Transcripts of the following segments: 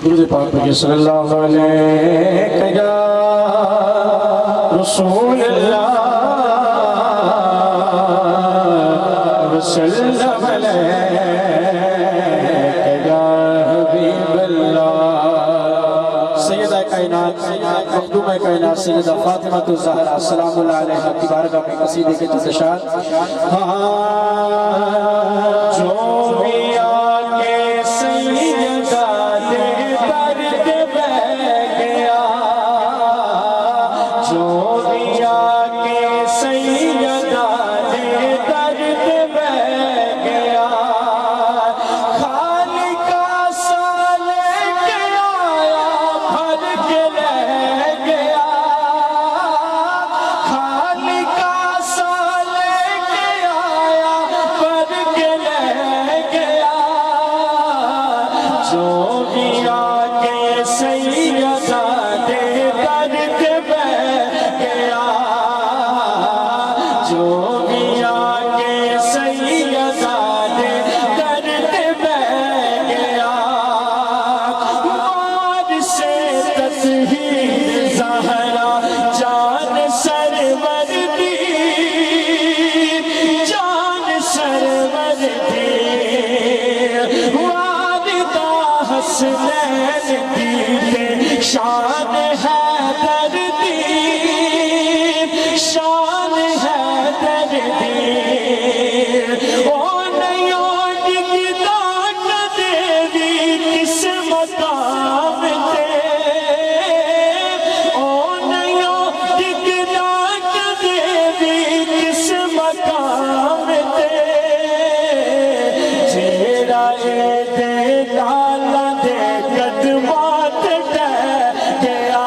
درود پاک پڑھیے صلی اللہ علیہ یا رسول اللہ وسلم علیہ یا حبیب اللہ۔ سیدہ کائنات مخدومہ کائنات سیدہ فاطمہ الزہرا سلام اللہ علیہ کی بارگاہ میں قصیدے کے تشاشات جو بھی آگے سیدہ دے درد بہ گیا، جو بھی آگے سیدہ دے درد بہ گیا، خالق کا سا لے کے آیا بھر کے لے گیا، خالق کا سا لے کے آیا بھر کے لے گیا، جو بھی آگے سیدہ دے درد بہ گیا، جو بھی آگے سیدہ دے درد بہ گیا، مار سے تطہیر زہرا جان سرور دی، جان سرور دی، والدہ حسنین دی شان حیدر دی، شان حیدر دی، او نیوں ڈگدا کدیوی کس مقام تے، او نیوں ڈگدا کدیوی کس مقام تے، جیڑا اے دے لالا دے قدمات ڈہ گیا،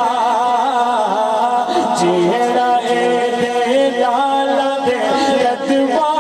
جیڑا اے دے لالا دے قدمات